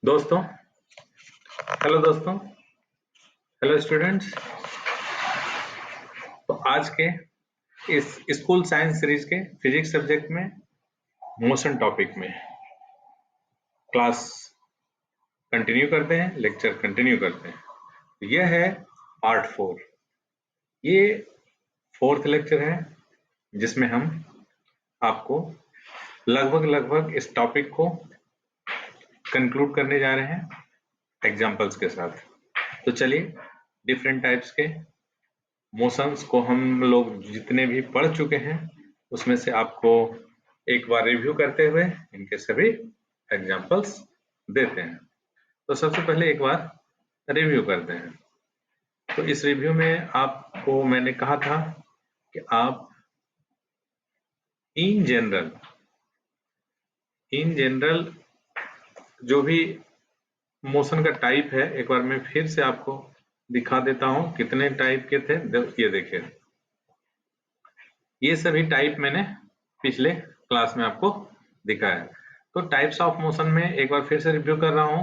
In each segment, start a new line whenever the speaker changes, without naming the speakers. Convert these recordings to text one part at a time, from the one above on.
दोस्तों, हेलो दोस्तों, hello students. तो आज के इस स्कूल साइंस सीरीज के फिजिक्स सब्जेक्ट में मोशन टॉपिक में क्लास कंटिन्यू करते हैं, लेक्चर कंटिन्यू करते हैं। तो यह है पार्ट 4। ये 4th लेक्चर है जिसमें हम आपको लगभग इस टॉपिक को कंक्लूड करने जा रहे हैं एग्जाम्पल्स के साथ। तो चलिए, डिफरेंट टाइप्स के मोशंस को हम लोग जितने भी पढ़ चुके हैं उसमें से आपको एक बार रिव्यू करते हुए इनके सभी एग्जाम्पल्स देते हैं। तो सबसे पहले एक बार रिव्यू करते हैं। तो इस रिव्यू में आपको मैंने कहा था कि आप इन जनरल जो भी मोशन का टाइप है, एक बार मैं फिर से आपको दिखा देता हूं कितने टाइप के थे। ये देखिए, ये सभी टाइप मैंने पिछले क्लास में आपको दिखाया। तो टाइप्स ऑफ मोशन में एक बार फिर से रिव्यू कर रहा हूं।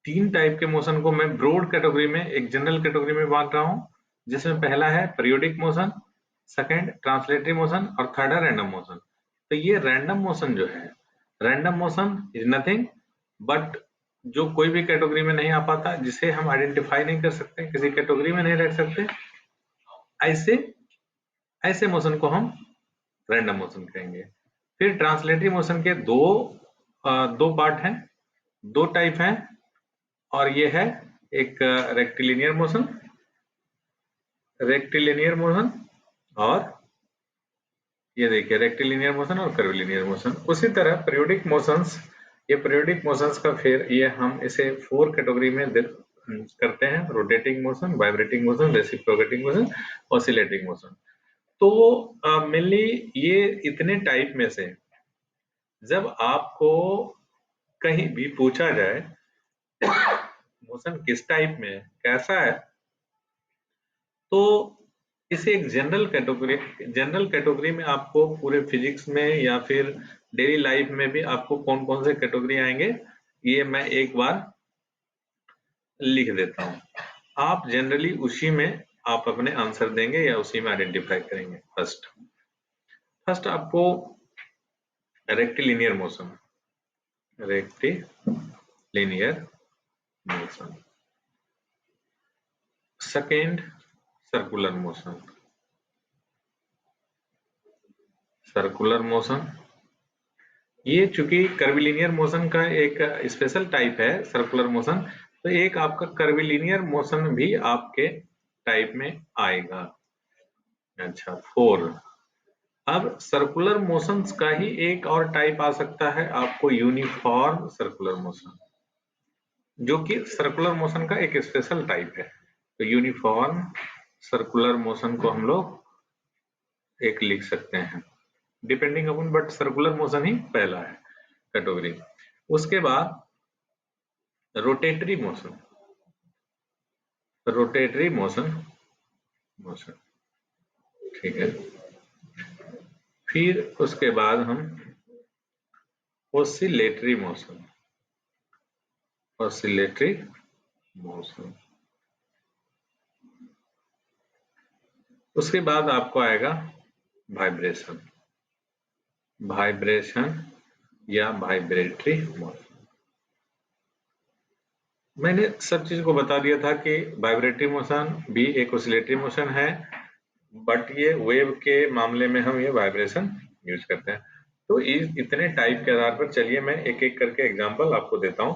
3 टाइप के मोशन को मैं ब्रॉड कैटेगरी में, एक जनरल कैटेगरी में बांट रहा हूं, जिसमें पहला है periodic motion, second translatory motion और थर्ड है रैंडम मोशन। तो ये रैंडम मोशन जो है, random motion is nothing but जो कोई भी कैटेगरी में नहीं आ पाता, जिसे हम आइडेंटिफाई नहीं कर सकते, किसी कैटेगरी में नहीं रख सकते, ऐसे मोशन को हम रैंडम मोशन कहेंगे। फिर ट्रांसलेटरी मोशन के दो पार्ट हैं, 2 टाइप हैं, और ये है एक रेक्टिलिनियर मोशन और ये देखिए रेक्टिलिनियर मोशन और कर्विलिनियर मोशन। उसी तरह पीरियोडिक मोशंस, ये पीरियोडिक मोशंस का फिर ये हम इसे 4 कैटेगरी में करते हैं: rotating motion, vibrating motion, reciprocating motion, oscillating motion. तो मेनली ये इतने टाइप में से जब आपको कहीं भी पूछा जाए मोशन किस टाइप में है, कैसा है, तो इसे एक जनरल कैटेगरी में आपको पूरे फिजिक्स में या फिर डेली लाइफ में भी आपको कौन कौन से कैटेगरी आएंगे, ये मैं एक बार लिख देता हूं। आप जनरली उसी में आप अपने आंसर देंगे या उसी में आइडेंटिफाई करेंगे। फर्स्ट आपको rectilinear motion, second circular motion. ये चूंकि कर्विलिनियर मोशन का एक स्पेशल टाइप है सर्कुलर मोशन, तो एक आपका कर्विलिनियर मोशन भी आपके टाइप में आएगा। अच्छा, 4। अब सर्कुलर मोशंस का ही एक और टाइप आ सकता है आपको, यूनिफॉर्म सर्कुलर मोशन, जो कि सर्कुलर मोशन का एक स्पेशल टाइप है। तो यूनिफॉर्म सर्कुलर मोशन को हम लोग एक लिख सकते हैं, depending upon, but circular motion ही पहला है कैटेगरी। उसके बाद रोटेटरी मोशन, ठीक है। फिर उसके बाद हम ऑसिलेटरी मोशन, उसके बाद आपको आएगा वाइब्रेशन या वाइब्रेटरी मोशन। मैंने सब चीज को बता दिया था कि वाइब्रेटरी मोशन भी एक ऑसिलेटरी मोशन है, बट ये वेव के मामले में हम ये वाइब्रेशन यूज करते हैं। तो इतने टाइप के आधार पर चलिए मैं एक एक करके एग्जांपल आपको देता हूं।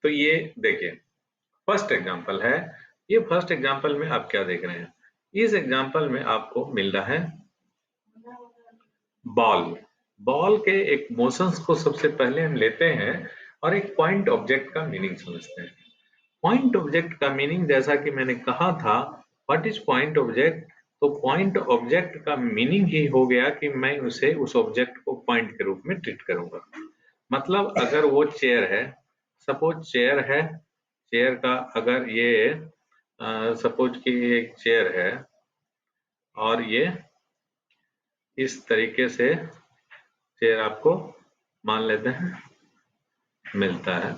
तो ये देखिए, फर्स्ट एग्जांपल है। ये फर्स्ट एग्जांपल में आप क्या देख रहे हैं? इस एग्जांपल में आपको मिल रहा है बॉल के एक मोशंस को सबसे पहले हम लेते हैं और एक पॉइंट ऑब्जेक्ट का मीनिंग समझते हैं। पॉइंट ऑब्जेक्ट का मीनिंग, जैसा कि मैंने कहा था, व्हाट इज पॉइंट ऑब्जेक्ट? तो पॉइंट ऑब्जेक्ट का मीनिंग ही हो गया कि मैं उसे, उस ऑब्जेक्ट को पॉइंट के रूप में ट्रीट करूंगा। मतलब अगर वो चेयर है, सपोज चेयर है, चेयर का अगर ये सपोज कि एक चेयर है और ये इस तरीके से चेयर आपको मान लेते हैं, मिलता है।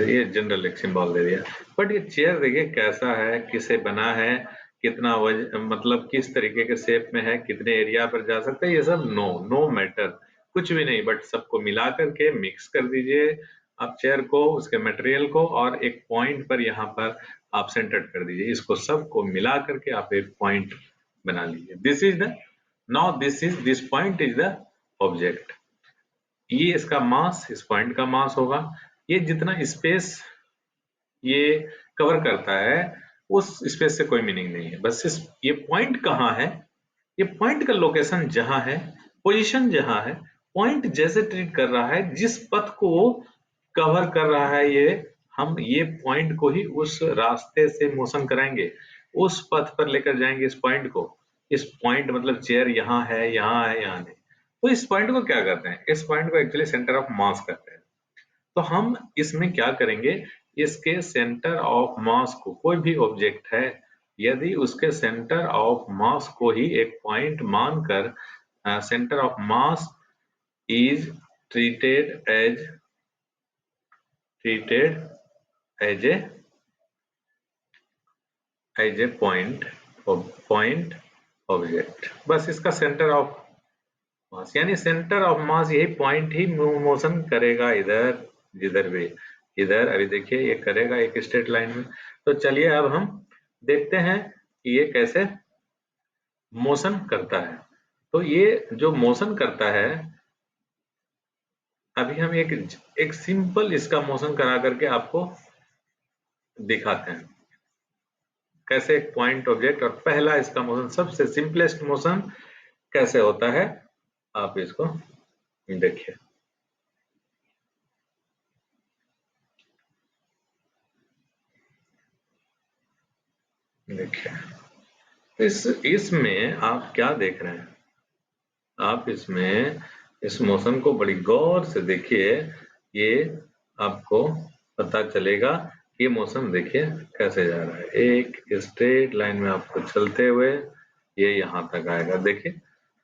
ये जनरल एक सिंबल दे दिया। बट ये चेयर देखिए कैसा है, किसे बना है, कितना मतलब किस तरीके के शेप में है, कितने एरिया पर जा सकता है, ये सब नो मैटर, कुछ भी नहीं। बट सबको मिला करके मिक्स कर दीजिए आप चेयर को, उसके मटेरियल को, और एक पॉइंट पर यहाँ पर आप सेंटर्ड कर दीजिए। इसको सबको मिला करके आप एक पॉइंट बना लीजिए। This is the now this point is the object. ये इसका मास, इस पॉइंट का मास होगा। ये जितना स्पेस ये कवर करता है उस स्पेस से कोई मीनिंग नहीं है। बस इस ये पॉइंट कहाँ है, ये पॉइंट का लोकेशन जहां है, पोजीशन जहां है, पॉइंट जैसे ट्रीट कर रहा है, जिस पथ को कवर कर रहा है ये, हम ये पॉइंट को ही उस रास्ते से मोशन कराएंगे, उस पथ पर लेकर जाएंगे इस पॉइंट को। इस पॉइंट मतलब चेयर यहाँ है, यहाँ है, यहाँ नहीं। तो इस पॉइंट को क्या करते हैं, इस पॉइंट को एक्चुअली सेंटर ऑफ मास करते हैं। तो हम इसमें क्या करेंगे, इसके सेंटर ऑफ मास को, कोई भी ऑब्जेक्ट है यदि उसके सेंटर ऑफ मास को ही एक पॉइंट मानकर centre of mass is treated as a point object, बस इसका सेंटर ऑफ मास यानी सेंटर ऑफ मास यही पॉइंट ही मोशन करेगा इधर, जिधर भी, इधर अभी देखिए ये करेगा एक स्ट्रेट लाइन में। तो चलिए अब हम देखते हैं कि ये कैसे मोशन करता है। तो ये जो मोशन करता है, अभी हम एक सिंपल इसका मोशन करा करके आपको दिखाते हैं कैसे एक पॉइंट ऑब्जेक्ट, और पहला इसका मोशन, सबसे सिंपलेस्ट मोशन कैसे होता है, आप इसको देखिए। देखिए इसमें आप क्या देख रहे हैं, आप इसमें इस मोशन को बड़ी गौर से देखिए, ये आपको पता चलेगा ये मोशन देखिए कैसे जा रहा है। एक स्ट्रेट लाइन में आपको चलते हुए ये यहाँ तक आएगा। देखिए,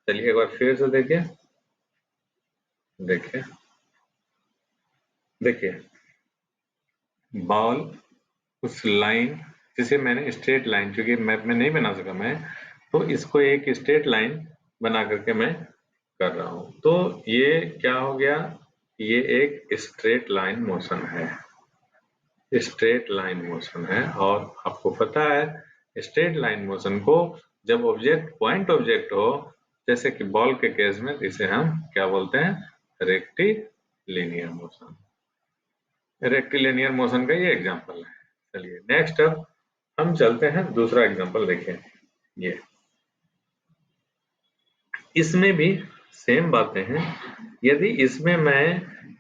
चलिए एक बार फिर से देखिए, देखिए देखिए बॉल उस लाइन, जिसे मैंने स्ट्रेट लाइन, क्योंकि मैप में नहीं बना सका मैं, तो इसको एक स्ट्रेट लाइन बना करके मैं कर रहा हूं। तो ये क्या हो गया, ये एक स्ट्रेट लाइन मोशन है, स्ट्रेट लाइन मोशन है। और आपको पता है स्ट्रेट लाइन मोशन को जब ऑब्जेक्ट पॉइंट ऑब्जेक्ट हो, जैसे कि बॉल के केस में, इसे हम क्या बोलते हैं, रेक्टिलिनियर मोशन। रेक्टिलिनियर मोशन का ये एग्जांपल है। चलिए नेक्स्ट अब हम चलते हैं दूसरा एग्जांपल। देखिए ये, इसमें भी सेम बातें हैं। यदि इसमें मैं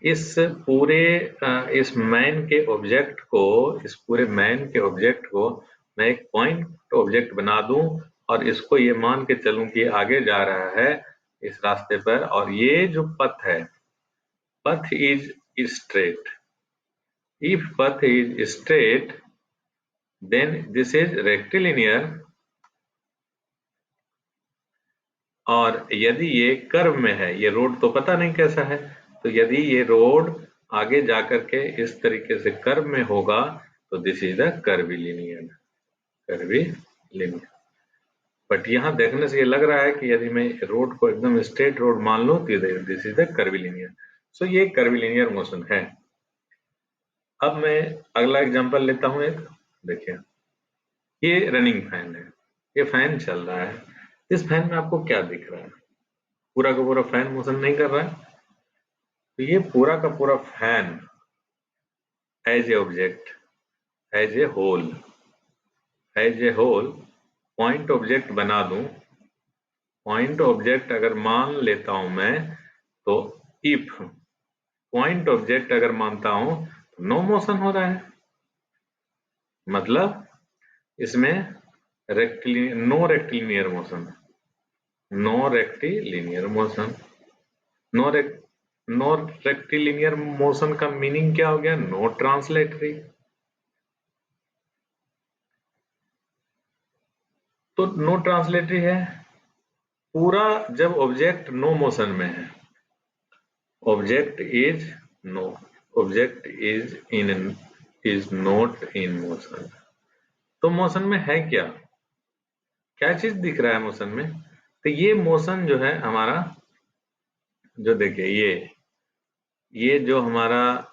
इस पूरे इस मैन के ऑब्जेक्ट को, इस पूरे मैन के ऑब्जेक्ट को मैं एक पॉइंट ऑब्जेक्ट बना दूं, और इसको ये मान के चलूं कि आगे जा रहा है इस रास्ते पर, और ये जो पथ है, पथ is straight, if path is straight then this is rectilinear, और यदि ये कर्व में है, ये रोड तो पता नहीं कैसा है, तो यदि ये रोड आगे जाकर के इस तरीके से कर्व में होगा तो this is the curvilinear, curvilinear. But यहाँ देखने से ये लग रहा है कि यदि मैं रोड को एकदम स्ट्रेट रोड मान लूं तो दिस इज द कर्विलिनियर। सो ये कर्विलिनियर मोशन है। अब मैं अगला एग्जांपल लेता हूं एक। देखिए ये रनिंग फैन है, ये फैन चल रहा है। इस फैन में आपको क्या दिख रहा है, पूरा का पूरा फैन मोशन नहीं कर रहा है। तो ये पूरा का पूरा fan as a object, as a whole, as a whole point object बना दूं, पॉइंट ऑब्जेक्ट अगर मान लेता हूं मैं, तो इफ पॉइंट ऑब्जेक्ट अगर मानता हूं तो नो मोशन हो रहा है, मतलब इसमें no rectilinear motion, no rectilinear motion, no no rectilinear motion का मीनिंग क्या हो गया, नो ट्रांसलेटरी। तो नो ट्रांसलेटरी है पूरा जब ऑब्जेक्ट नो मोशन में है, object is no, object is not in motion. तो मोशन में है क्या, क्या चीज दिख रहा है मोशन में? तो ये मोशन जो है हमारा, जो देखिए ये जो हमारा,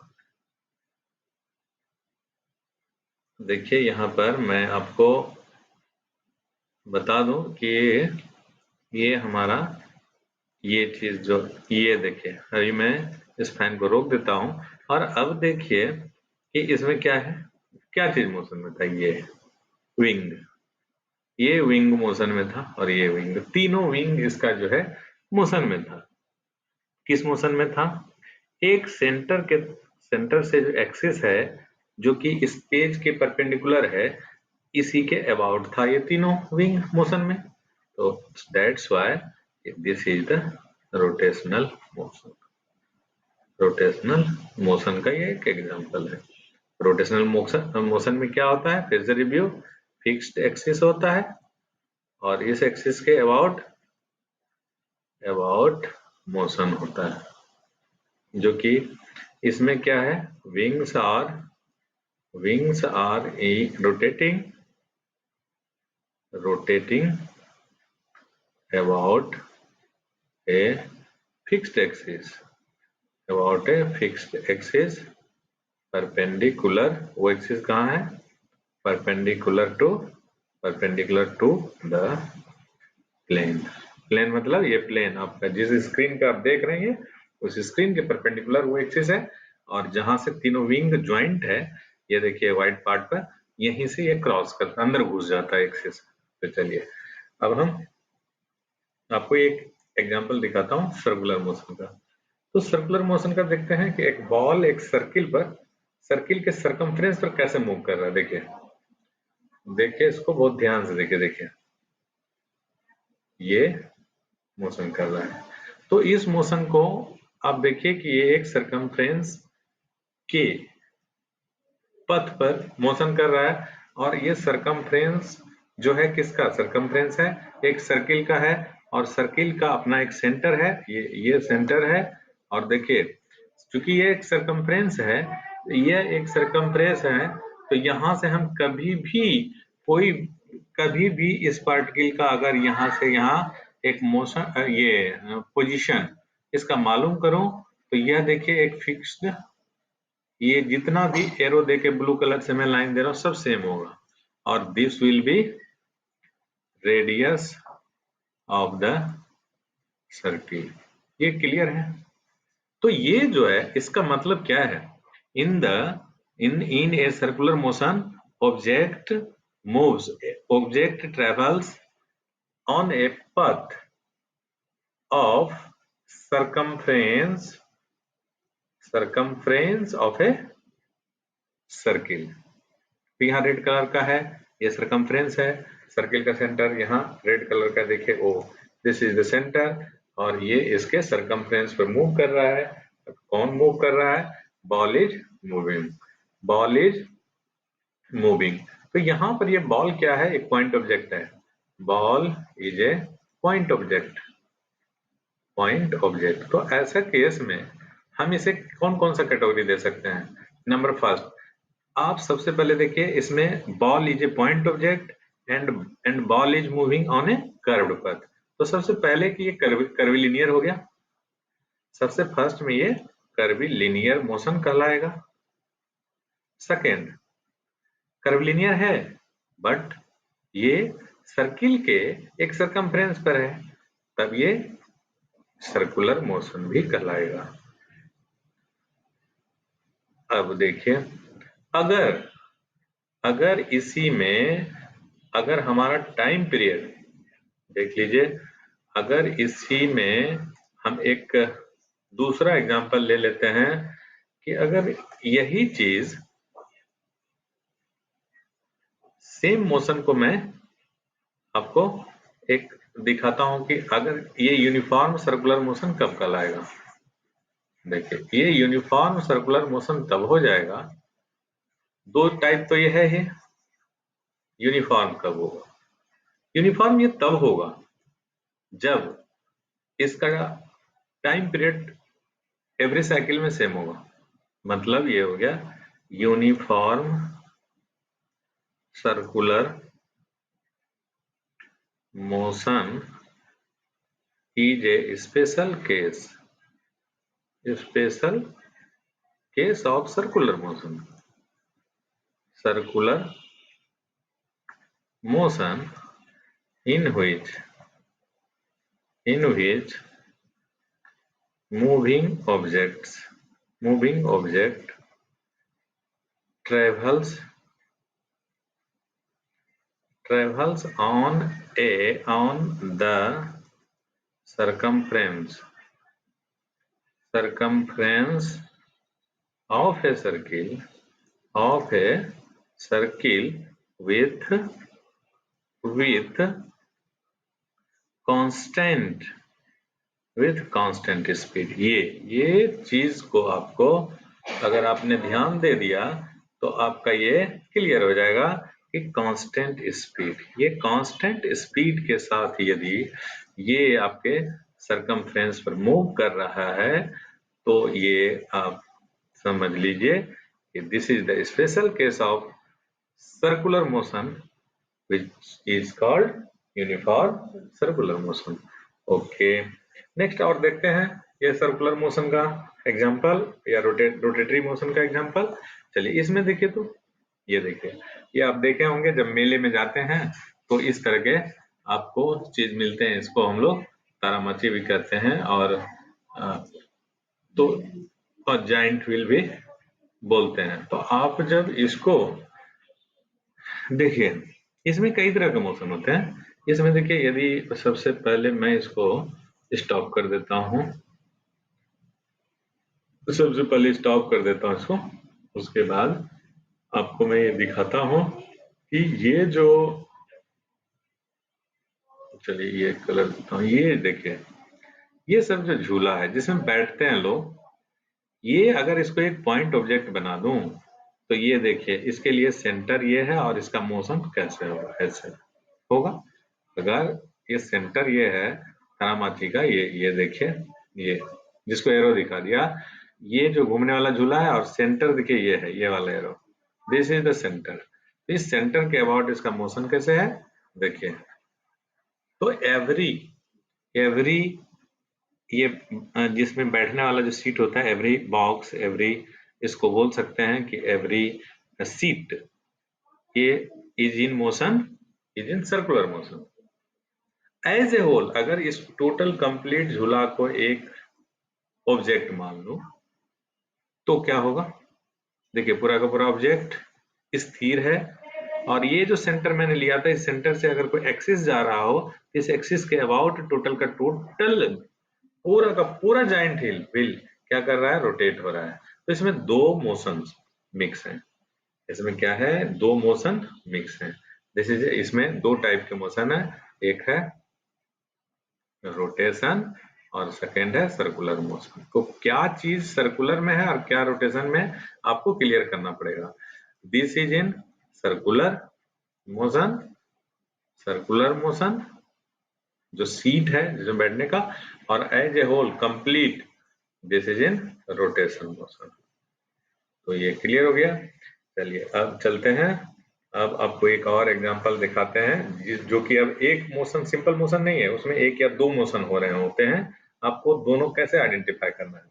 देखिए यहाँ पर मैं आपको बता दूं कि ये हमारा, ये चीज जो, ये देखिए अभी मैं इस फैन को रोक देता हूं और अब देखिए कि इसमें क्या है, क्या चीज मोशन में था, ये विंग, ये विंग मोशन में था और ये विंग, तीनों विंग इसका जो है मोशन में था। किस मोशन में था? एक सेंटर से जो एक्सिस है जो कि इस पेज के परपेंडिकुलर है, इसी के अबाउट था ये तीनों विंग मोशन में। तो that's why this is the rotational motion. Rotational motion का ये एक एग्जांपल है। रोटेशनल मोशन मोशन में क्या होता है, फिर से रिव्यू, फिक्स्ड एक्सिस होता है और इस एक्सिस के अबाउट अबाउट मोशन होता है, जो कि इसमें क्या है, wings are a rotating about a fixed axis, about a fixed axis perpendicular, वो एक्सिस कहाँ है, perpendicular to the plane। Plane मतलब ये प्लेन आपका जिस स्क्रीन पे आप देख रहे हैं उस स्क्रीन के परपेंडिकुलर वो एक्सिस है, और जहां से तीनों विंग ज्वाइंट है, ये देखिए व्हाइट पार्ट पर, यहीं से ये क्रॉस कर अंदर घुस जाता है एक्सिस। तो चलिए अब हम आपको एक एग्जांपल दिखाता हूँ सर्कुलर मोशन का। तो सर्कुलर मोशन का देखते हैं कि एक बॉल एक सर्किल के सरकमफ्रेंस पर कैसे मूव कर रहा है। देखिए देखिए इसको बहुत ध्यान से देखिए, देखिए ये मोशन कर रहा है। तो इस मोशन को आप देखिए कि ये एक सरकमफ्रेंस के पथ पर मोशन कर रहा है, और ये सरकमफ्रेंस जो है किसका सरकमफ्रेंस है, एक सर्किल का है, और सर्किल का अपना एक सेंटर है, ये सेंटर है। और देखिए चूंकि ये एक सरकमफ्रेंस है, ये एक सरकमफ्रेंस है, तो यहां से हम कभी भी इस पार्टिकल का अगर यहां से यहां एक मोशन, ये पोजीशन इसका मालूम करो, तो यह देखिए एक फिक्स्ड, ये जितना भी एरो देके ब्लू कलर से मैं लाइन दे रहा हूं सब सेम होगा, और this will be radius of the circle. ये क्लियर है? तो ये जो है इसका मतलब क्या है, in the in a circular motion object moves, object travels on A path of circumference of a circle। तो यहाँ रेड कलर का है, ये सरकमफ्रेंस है, सर्किल का सेंटर यहाँ रेड कलर का देखिए ओ, दिस इज द सेंटर, और ये इसके सरकमफ्रेंस पर मूव कर रहा है। कौन मूव कर रहा है? Ball is moving, ball is moving. तो यहाँ पर ये बॉल क्या है, एक पॉइंट ऑब्जेक्ट है, ball is a point object, point object. तो ऐसा केस में हम इसे कौन कौन सा कैटेगरी दे सकते हैं? नंबर फर्स्ट, आप सबसे पहले देखिए इसमें ball is a point object and ball is moving on A curved पथ। तो सबसे पहले कि ये कर्विलिनियर हो गया, सबसे फर्स्ट में ये कर्विलिनियर मोशन कहलाएगा। सेकेंड, कर्विलिनियर है बट ये सर्किल के एक सरकमफ्रेंस पर है, तब ये सर्कुलर मोशन भी कहलाएगा। अब देखिए अगर अगर इसी में अगर हमारा टाइम पीरियड देख लीजिए, अगर इसी में हम एक दूसरा एग्जांपल ले लेते हैं कि अगर यही चीज सेम मोशन को मैं आपको एक दिखाता हूं कि अगर ये यूनिफॉर्म सर्कुलर मोशन कब कहलाएगा। देखिए ये यूनिफॉर्म सर्कुलर मोशन तब हो जाएगा, दो टाइप तो ये है ही, यूनिफॉर्म कब होगा? यूनिफॉर्म ये तब होगा जब इसका टाइम पीरियड एवरी साइकिल में सेम होगा। मतलब ये हो गया uniform circular motion is a special case of circular motion. Circular motion in which moving object travels on the circumference of a circle with constant speed. ये चीज को आपको अगर आपने ध्यान दे दिया तो आपका ये क्लियर हो जाएगा कि ये कांस्टेंट स्पीड के साथ यदि ये आपके सरकमफ्रेंस पर मूव कर रहा है तो ये आप समझ लीजिए कि this is the special case of circular motion which is called uniform circular motion. Okay, next और देखते हैं ये सर्कुलर मोशन का एग्जांपल या रोटेटरी मोशन का एग्जांपल। चलिए इसमें देखिए, तो ये देखिए, ये आप देखे होंगे जब मेले में जाते हैं तो इस तरह के आपको चीज मिलते हैं, इसको हम लोग तारामाची भी कहते हैं और तो जाइंट व्हील भी बोलते हैं। तो आप जब इसको देखिए, इसमें कई तरह के मोशन होते हैं। इसमें देखिए, यदि सबसे पहले मैं इसको स्टॉप कर देता हूं, सबसे पहले स्टॉप कर देता हूं इसको, उसके बाद आपको मैं ये दिखाता हूं कि ये जो, चलिए ये कलर देता हूं, ये देखिए, ये सब जो झूला है जिसमें बैठते हैं लोग, ये अगर इसको एक पॉइंट ऑब्जेक्ट बना दूं तो ये देखिए, इसके लिए सेंटर ये है और इसका मोशन कैसे होगा, ऐसे होगा। अगर ये सेंटर ये है तारामाची का, ये देखिए, ये जिसको एरो दिखा दिया, ये जो घूमने वाला झूला है और सेंटर देखिए ये है, ये वाला arrow, this is the centre. इस सेंटर के अबाउट इसका मोशन कैसे है देखिए। तो एवरी ये जिसमें बैठने वाला जो सीट होता है, एवरी बॉक्स, एवरी, इसको बोल सकते हैं कि एवरी सीट, ये is in motion, is in circular motion. As a whole, अगर इस टोटल कंप्लीट झूला को एक ऑब्जेक्ट मान लो तो क्या होगा, देखिए पूरा का पूरा ऑब्जेक्ट स्थिर है और ये जो सेंटर मैंने लिया था, इस सेंटर से अगर कोई एक्सिस जा रहा हो, इस एक्सिस के अबाउट टोटल का टोटल पूरा का पूरा जाइंट व्हील क्या कर रहा है, रोटेट हो रहा है। तो इसमें दो मोशन मिक्स हैं, इसमें क्या है, दो मोशन मिक्स हैं। दिस इज, इसमें दो टाइप के मोशन है, एक है रोटेशन और सेकेंड है सर्कुलर मोशन। तो क्या चीज सर्कुलर में है और क्या रोटेशन में, आपको क्लियर करना पड़ेगा। This is in circular motion, जो सीट है जिसमें बैठने का, और as a whole complete this is in rotation motion. तो ये क्लियर हो गया। चलिए अब चलते हैं, अब आपको एक और एग्जांपल दिखाते हैं जो कि अब एक मोशन, सिंपल मोशन नहीं है, उसमें एक या दो मोशन हो रहे होते हैं, आपको दोनों कैसे आइडेंटिफाई करना है।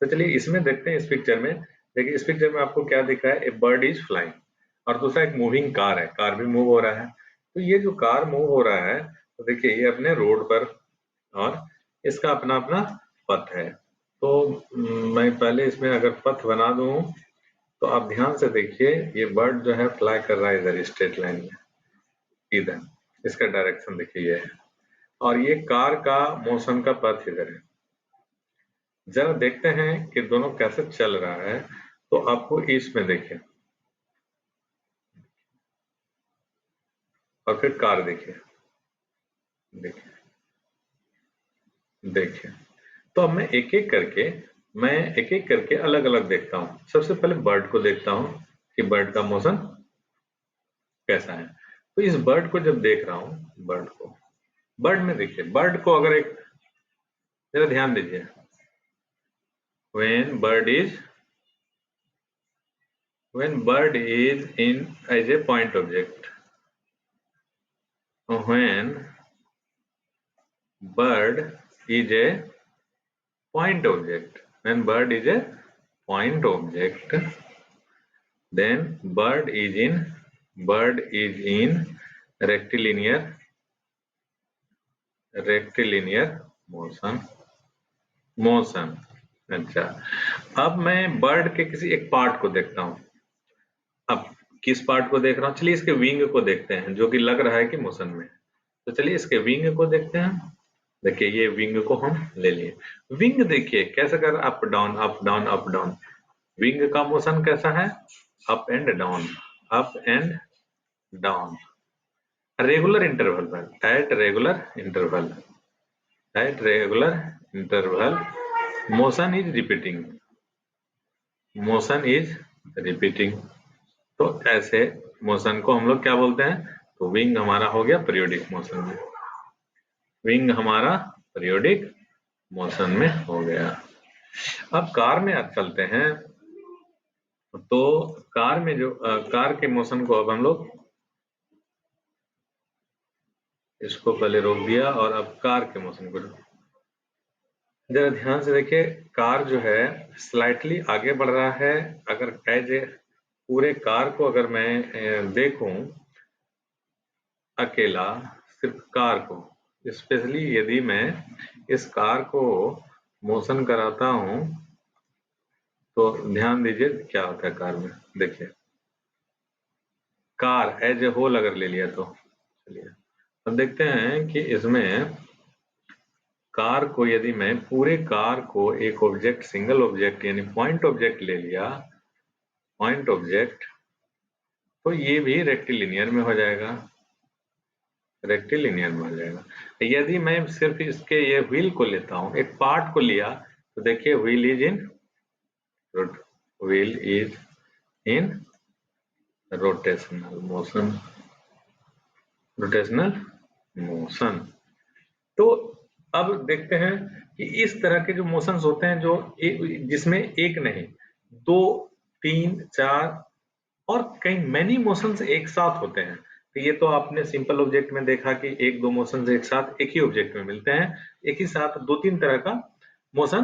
तो चलिए इसमें देखते हैं, इस पिक्चर में देखिए, इस पिक्चर में आपको क्या दिख रहा है, ए बर्ड इज फ्लाइंग, और दूसरा एक मूविंग कार है, कार भी मूव हो रहा है। तो ये जो कार मूव हो रहा है, तो देखिए ये अपने रोड पर और इसका अपना अपना पथ है। तो मैं पहले इसमें अगर पथ बना दूं तो आप ध्यान से देखिए, ये बर्ड जो है फ्लाई कर रहा है इधर स्ट्रेट लाइन में, इधर इसका डायरेक्शन देखिए ये है, और ये कार का मोशन का पथ इधर है। जरा देखते हैं कि दोनों कैसे चल रहा है। तो आपको इसमें देखिए, और फिर कार देखिए, देखिए देखिए। तो अब मैं एक एक करके अलग अलग देखता हूँ। सबसे पहले बर्ड को देखता हूँ कि बर्ड का मोशन कैसा है। तो इस बर्ड को जब देख रहा हूँ, बर्ड में देखिए, बर्ड को अगर एक, जरा ध्यान दीजिए, when bird is when bird is in as a point object, when bird is a point object, when bird is a point object, then bird is in rectilinear motion। अच्छा, अब मैं बर्ड के किसी एक पार्ट को देखता हूं। अब किस पार्ट को देख रहा हूं? चलिए इसके विंग को देखते हैं, जो कि लग रहा है कि मोशन में। तो चलिए इसके विंग को देखते हैं। देखिए ये विंग को हम ले लिए। विंग देखिए कैसे कर, up down up down up down. Wing का मोशन कैसा है? Up and down, up and down, regular interval पर, at regular interval motion is repeating. तो ऐसे मोशन को हम लोग क्या बोलते हैं? तो विंग हमारा हो गया पीरियोडिक मोशन में, विंग हमारा पीरियोडिक मोशन में हो गया। अब कार में अब चलते हैं। तो कार में जो कार के मोशन को अब हम लोग इसको पहले रोक दिया और अब कार के मोशन को जरा ध्यान से देखिए। कार जो है स्लाइटली आगे बढ़ रहा है। अगर एज ए पूरे कार को अगर मैं देखूं अकेला, सिर्फ कार को, स्पेशली यदि मैं इस कार को मोशन कराता हूं तो ध्यान दीजिए क्या होता है कार में। देखिए कार एज ए होल अगर ले लिया तो चलिए अब देखते हैं कि इसमें कार को यदि मैं पूरे कार को एक ऑब्जेक्ट, सिंगल ऑब्जेक्ट यानी पॉइंट ऑब्जेक्ट ले लिया, पॉइंट ऑब्जेक्ट, तो ये भी रेक्टिलिनियर में हो जाएगा, रेक्टिलिनियर में हो जाएगा। यदि मैं सिर्फ इसके ये व्हील को लेता हूं, एक पार्ट को लिया, तो देखिए wheel is in rotational motion. तो अब देखते हैं कि इस तरह के जो मोशंस होते हैं, जो जिसमें एक नहीं, दो, तीन, चार और कई मैनी मोशंस एक साथ होते हैं। तो ये तो आपने सिंपल ऑब्जेक्ट में देखा कि एक दो मोशंस एक साथ एक ही ऑब्जेक्ट में मिलते हैं, एक ही साथ दो तीन तरह का मोशन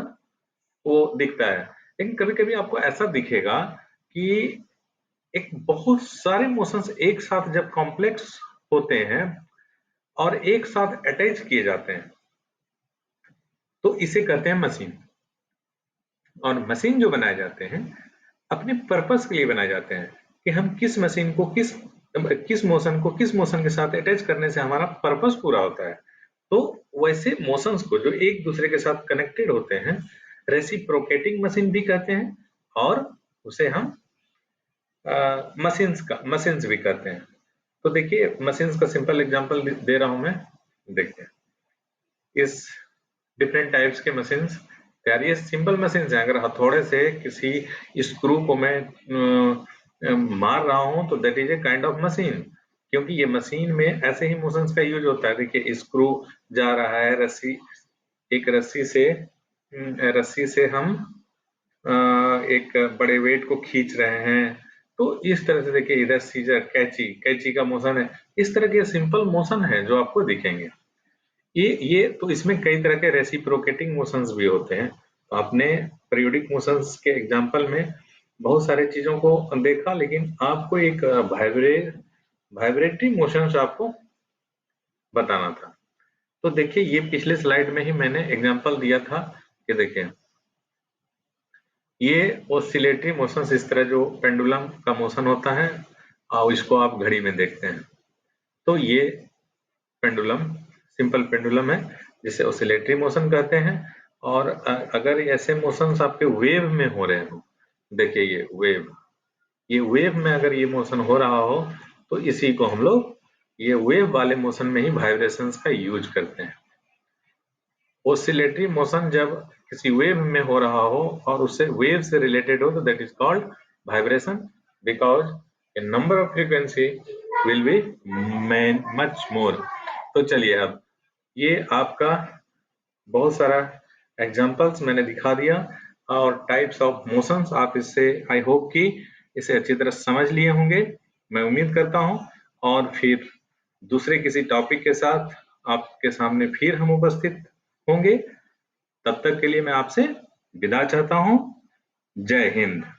वो दिखता है। लेकिन कभी कभी आपको ऐसा दिखेगा कि एक बहुत सारे मोशंस एक साथ जब कॉम्प्लेक्स होते हैं और एक साथ अटैच किए जाते हैं, तो इसे कहते हैं मशीन। और मशीन जो बनाए जाते हैं अपने पर्पस के लिए बनाए जाते हैं कि हम किस मशीन को किस मोशन के साथ अटैच करने से हमारा पर्पस पूरा होता है। तो वैसे मोशंस को जो एक दूसरे के साथ कनेक्टेड होते हैं रेसिप्रोकेटिंग मशीन भी कहते हैं, और उसे हम मशीन्स भी कहते हैं। तो देखिए मशीन्स का सिंपल एग्जांपल दे रहा हूं मैं। देखिए इस डिफरेंट टाइप्स के मशीन्स, यार ये सिंपल मशीन्स हैं। अगर हथौड़े से किसी स्क्रू को मैं मार रहा हूं तो that is a kind of machine, क्योंकि ये मशीन में ऐसे ही मोशंस का यूज होता है। देखिए स्क्रू जा रहा है, एक रस्सी से हम एक बड़े वेट को खींच रहे हैं। तो इस तरह से देखिए इधर सीजर, कैंची का मोशन है। इस तरह के सिंपल मोशन है जो आपको दिखेंगे। ये तो इसमें कई तरह के रेसिप्रोकेटिंग मोशंस भी होते हैं। तो आपने पीरियोडिक मोशंस के एग्जांपल में बहुत सारे चीजों को देखा, लेकिन आपको एक वाइब्रेटरी मोशंस आपको बताना था। तो देखिए ये पिछले स्लाइड में ही मैंने एग्जांपल दिया था कि देखिए ये ऑसिलेटरी मोशंस, इस तरह जो पेंडुलम का मोशन होता है और इसको आप घड़ी में देखते हैं, तो ये पेंडुलम सिंपल पेंडुलम है जिसे ऑसिलेटरी मोशन कहते हैं। और अगर ऐसे मोशंस आपके वेव में हो रहे हो, देखिए ये वेव में अगर ये मोशन हो रहा हो तो इसी को हम लोग ये वेव वाले मोशन में ही वाइब्रेशंस का यूज करते हैं। ऑसिलेटरी मोशन जब किसी वेव में हो रहा हो और उससे वेव से रिलेटेड हो तो that is called vibration, because A number of frequency will be much more. तो चलिए अब ये आपका बहुत सारा एग्जांपल्स मैंने दिखा दिया और टाइप्स ऑफ मोशंस, आप इससे आई होप कि इसे अच्छी तरह समझ लिए होंगे, मैं उम्मीद करता हूँ। और फिर दूसरे किसी टॉपिक के साथ आपके सामने फिर हम उपस्थित होंगे। तब तक के लिए मैं आपसे विदा चाहता हूँ। जय हिंद।